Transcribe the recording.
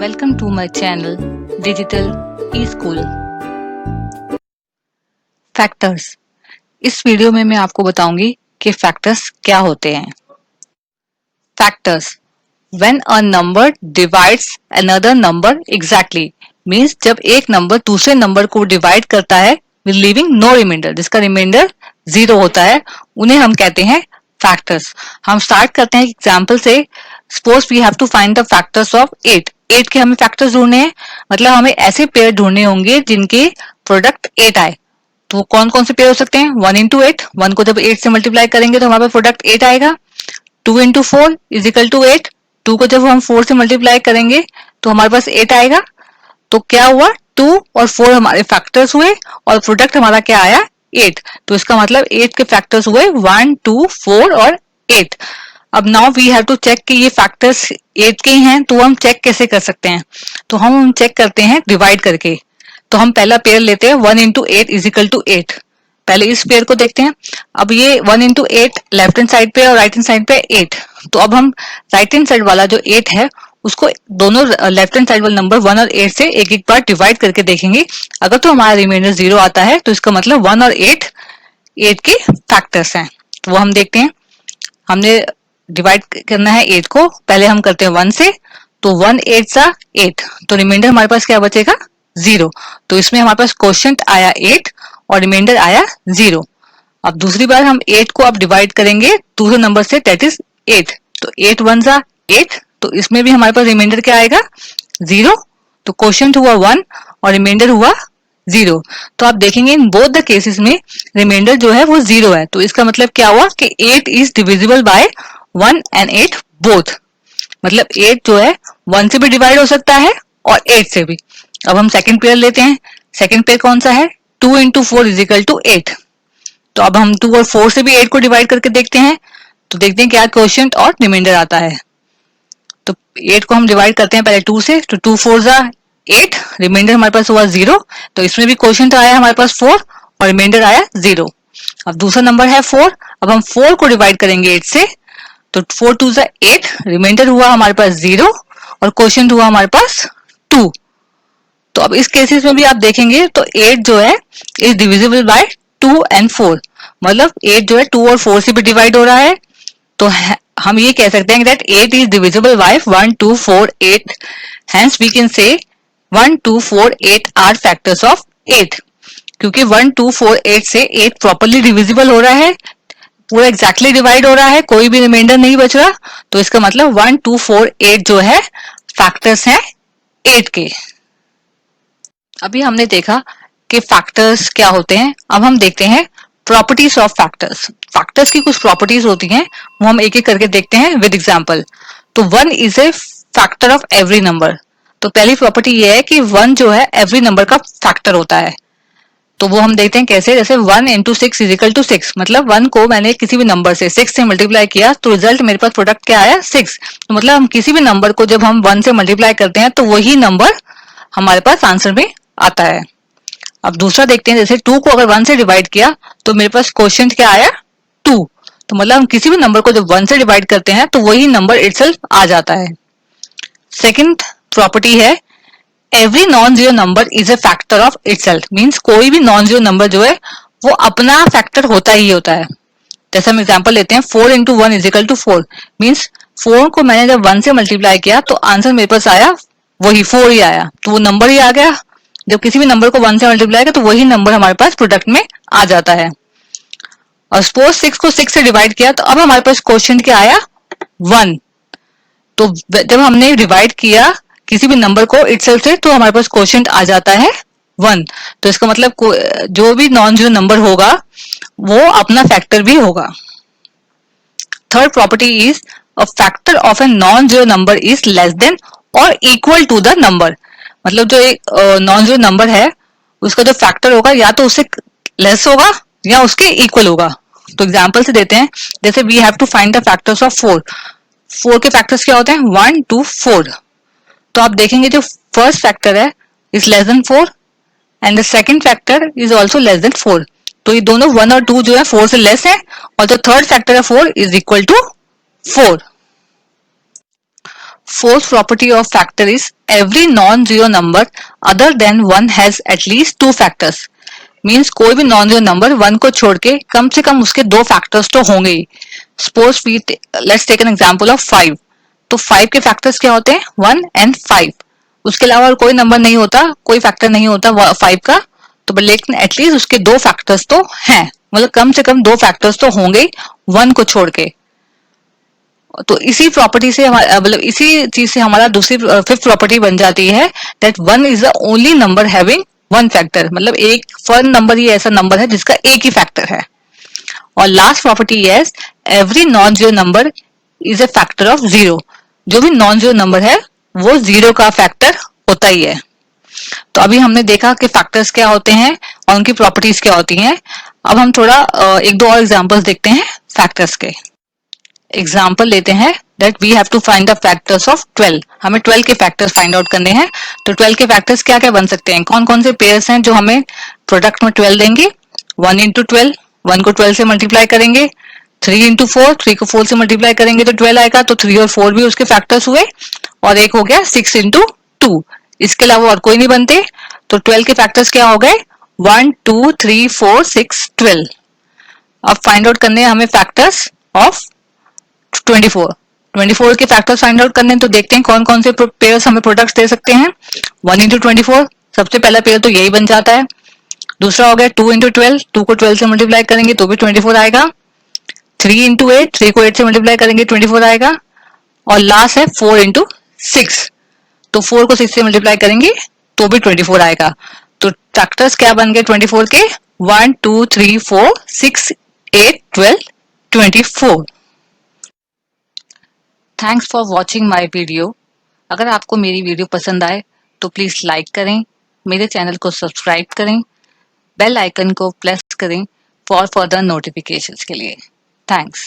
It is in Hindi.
Welcome to my channel Digital E-School। Factors. इस वीडियो में मैं आपको बताऊंगी कि फैक्टर्स क्या होते हैं। Factors, when a number divides another number exactly, means जब एक नंबर दूसरे नंबर को डिवाइड करता है with leaving no remainder, जिसका रिमाइंडर 0 होता है, उन्हें हम कहते हैं फैक्टर्स। हम स्टार्ट करते हैं एग्जाम्पल से। Suppose we have to find the factors of 8 के हमें फैक्टर्स ढूंढने हैं, मतलब हमें ऐसे पेयर ढूंढने होंगे जिनके प्रोडक्ट 8 आए। तो कौन कौन से पेयर हो सकते हैं? 1 इंटू 8, 1 को जब 8 से मल्टीप्लाई करेंगे तो हमारे पास प्रोडक्ट 8 आएगा। 2 इंटू 4 इज इक्वल टू 8, 2 को जब हम 4 से मल्टीप्लाई करेंगे तो हमारे पास 8 आएगा। तो क्या हुआ, 2 और 4 हमारे फैक्टर्स हुए और प्रोडक्ट हमारा क्या आया? 8। तो इसका मतलब 8 के फैक्टर्स हुए 1, 2, 4 और 8। अब now we have to check कि ये फैक्टर्स 8 के ही हैं, तो हम चेक कैसे कर सकते हैं? तो हम चेक करते हैं डिवाइड करके। तो हम पहला पेयर लेते हैं 1 इंटू 8 इज इक्वल टू 8। पहले इस पेयर को देखते हैं। अब ये 1 इंटू 8 लेफ्ट हैंड साइड पे और राइट हैंड साइड पे 8। तो अब हम राइट हैंड साइड वाला जो 8 है उसको दोनों लेफ्ट हैंड साइड वाले नंबर 1 और 8 से एक एक बार डिवाइड करके देखेंगे। अगर तो हमारा रिमाइंडर 0 आता है तो इसका मतलब 1 और 8 के फैक्टर्स हैं। तो वो हम देखते हैं। हमने डिवाइड करना है 8 को, पहले हम करते हैं 1 से। तो 1 8 सा 8, तो रिमाइंडर हमारे पास क्या बचेगा? 0। तो इसमें हमारे पास क्वोशिएंट आया 8 और रिमाइंडर आया 0। अब दूसरी बार हम 8 को अब डिवाइड करेंगे दूसरे नंबर से, दैट इज 8। तो 8 1 सा 8, तो इसमें भी हमारे पास रिमाइंडर क्या आएगा? 0। तो क्वोशिएंट हुआ 1 और रिमाइंडर हुआ 0। तो आप देखेंगे इन बोथ द केसेस में रिमाइंडर जो है वो 0 है। तो इसका मतलब क्या हुआ कि 8 is divisible by 1 and 8 both. मतलब 8 जो है 1 से भी डिवाइड हो सकता है और 8 से भी। अब हम सेकंड पेयर लेते हैं। सेकंड पेयर कौन सा है? 2 इंटू 4 इज इक्वल टू 8। तो अब हम 2 और 4 से भी 8 को डिवाइड करके देखते हैं। तो देखते हैं क्या क्वोशिएंट और रिमाइंडर आता है। तो 8 को हम डिवाइड करते हैं पहले 2 से। तो 2 4 जा 8, रिमाइंडर हमारे पास हुआ 0। तो इसमें भी क्वोशिएंट आया हमारे पास 4 और रिमाइंडर आया 0। अब दूसरा नंबर है 4। अब हम 4 को डिवाइड करेंगे 8 से। तो 4 2 जा 8, रिमाइंडर हुआ हमारे पास 0 और क्वोशिएंट हुआ हमारे पास 2। तो अब इस केसेस में भी आप देखेंगे तो 8 जो है इज डिविजिबल बाय 2 एंड 4। मतलब 8 जो है 2 और 4 से भी डिवाइड हो रहा है। तो हम ये कह सकते हैं that 8 is divisible by 1 2 4 8। Hence we can say 1 2 4 8 are factors of 8। क्योंकि 1 2 4 8 से 8 प्रॉपर्ली डिविजिबल हो रहा है, पूरा एग्जैक्टली डिवाइड हो रहा है, कोई भी रिमाइंडर नहीं बच रहा। तो इसका मतलब 1 2 4 8 जो है फैक्टर्स हैं 8 के। अभी हमने देखा कि फैक्टर्स क्या होते हैं। अब हम देखते हैं प्रॉपर्टीज ऑफ फैक्टर्स। फैक्टर्स की कुछ प्रॉपर्टीज होती हैं, वो हम एक एक करके देखते हैं विद एग्जांपल। तो 1 is a factor of every number. तो पहली प्रॉपर्टी ये है कि 1 जो है एवरी नंबर का फैक्टर होता है। तो वो हम देखते हैं कैसे। जैसे 1 इंटू 6 इज इक्वल टू 6, मतलब 1 को मैंने किसी भी नंबर से 6 से मल्टीप्लाई किया तो रिजल्ट मेरे पास प्रोडक्ट क्या आया? 6। तो मतलब हम किसी भी नंबर को जब हम 1 से मल्टीप्लाई करते हैं तो वही नंबर हमारे पास आंसर में आता है। अब दूसरा देखते हैं, जैसे 2 को अगर 1 से डिवाइड किया तो मेरे पास क्वोशिएंट क्या आया? 2। तो मतलब हम किसी भी नंबर को जब 1 से डिवाइड करते हैं तो वही नंबर इटसेल्फ आ जाता है। सेकंड प्रॉपर्टी है every non zero number is a factor of itself. Means कोई भी नॉन जीरो नंबर जो है वो अपना फैक्टर होता ही होता है। जैसे हम एग्जांपल लेते हैं 4 into 1 is equal to 4। Means 4 को मैंने जब 1 से मल्टीप्लाई किया तो आंसर मेरे पास आया वही 4 ही आया, तो वो नंबर ही आ गया। जब किसी भी नंबर को 1 से मल्टीप्लाई किया तो वही नंबर हमारे पास प्रोडक्ट में आ जाता है। और सपोज 6 को 6 से डिवाइड किया तो अब हमारे पास क्वोशिएंट क्या आया? 1। तो जब हमने डिवाइड किया किसी भी नंबर को इटसेल्फ से तो हमारे पास क्वोशिएंट आ जाता है 1। तो इसका मतलब जो भी नॉन जीरो नंबर होगा वो अपना फैक्टर भी होगा। Third property is a factor of a non zero number is less than और इक्वल टू द नंबर। मतलब जो एक नॉन जीरो नंबर है उसका जो फैक्टर होगा या तो उससे लेस होगा या उसके इक्वल होगा। तो एग्जांपल से देते हैं, जैसे we have to find the factors of 4। 4 के फैक्टर्स क्या होते हैं? 1 2 4। तो आप देखेंगे जो फर्स्ट फैक्टर है is less than 4 and the second factor is also less than 4। तो ये दोनों 1 और 2 जो है 4 से लेस है और जो थर्ड फैक्टर है 4 is equal to 4। Fourth property of factor is every non-zero number other than 1 has at least 2 factors. Means कोई भी नॉन जीरो नंबर 1 को छोड़ के कम से कम उसके 2 फैक्टर्स तो होंगे ही. Suppose we let's take an example of 5. तो 5 के फैक्टर्स क्या होते हैं? 1 एंड 5. उसके अलावा और कोई नंबर नहीं होता, कोई फैक्टर नहीं होता 5 का. तो लेकिन एटलीस्ट उसके 2 फैक्टर्स तो हैं, मतलब कम से कम 2 फैक्टर्स तो होंगे 1 को छोड़ के. तो इसी प्रॉपर्टी से मतलब इसी चीज से हमारा दूसरी फिफ्थ प्रॉपर्टी बन जाती है that 1 is the only number having 1 factor. मतलब एक फन नंबर ही ऐसा नंबर है जिसका एक ही फैक्टर है. और लास्ट प्रॉपर्टी है every non zero number is a factor of 0. जो भी नॉन जीरो नंबर है वो 0 का फैक्टर होता ही है. तो अभी हमने देखा कि फैक्टर्स क्या होते हैं और उनकी प्रॉपर्टीज क्या होती हैं. अब हम थोड़ा एक दो और एग्जांपल्स देखते हैं फैक्टर्स के. एग्जाम्पल लेते हैं that we have to find the factors of 12. हमें 12 के फैक्टर्स फाइंड आउट करने हैं. तो 12 के फैक्टर्स क्या क्या बन सकते हैं? कौन कौन से पेयर्स हैं जो हमें प्रोडक्ट में 12 देंगे? 1 इंटू 12, 1 को 12 से मल्टीप्लाई करेंगे. 3 इंटू 4, 3 को 4 से मल्टीप्लाई करेंगे तो 12 आएगा. तो 3 और 4 भी उसके फैक्टर्स हुए. और एक हो गया 6 इंटू 2. इसके अलावा और कोई नहीं बनते. तो 12 के फैक्टर्स क्या हो गए? 1 2 3 4 6 12. अब फाइंड आउट करने हैं हमें फैक्टर्स ऑफ 24 के फैक्टर्स फाइंड आउट करने. तो देखते हैं कौन कौन से पेयर्स हमें प्रोडक्ट्स दे सकते हैं. 1 इंटू 24, सबसे पहला पेयर तो यही बन जाता है. दूसरा हो गया 2 इंटू 12, 2 को 12 से मल्टीप्लाई करेंगे तो भी 24 आएगा. 3 इंटू 8, 3 को 8 से मल्टीप्लाई करेंगे 24 आएगा. और लास्ट है 4 इंटू 6, तो 4 को 6 से मल्टीप्लाई करेंगे तो भी 24 आएगा. तो फैक्टर्स क्या बन गए 24 के? 1 2 3 4 6 8 12 24. Thanks for watching my video. अगर आपको मेरी वीडियो पसंद आए तो प्लीज़ लाइक करें, मेरे चैनल को सब्सक्राइब करें, बेल आइकन को प्रेस करें फॉर फर्दर नोटिफिकेशंस के लिए. थैंक्स.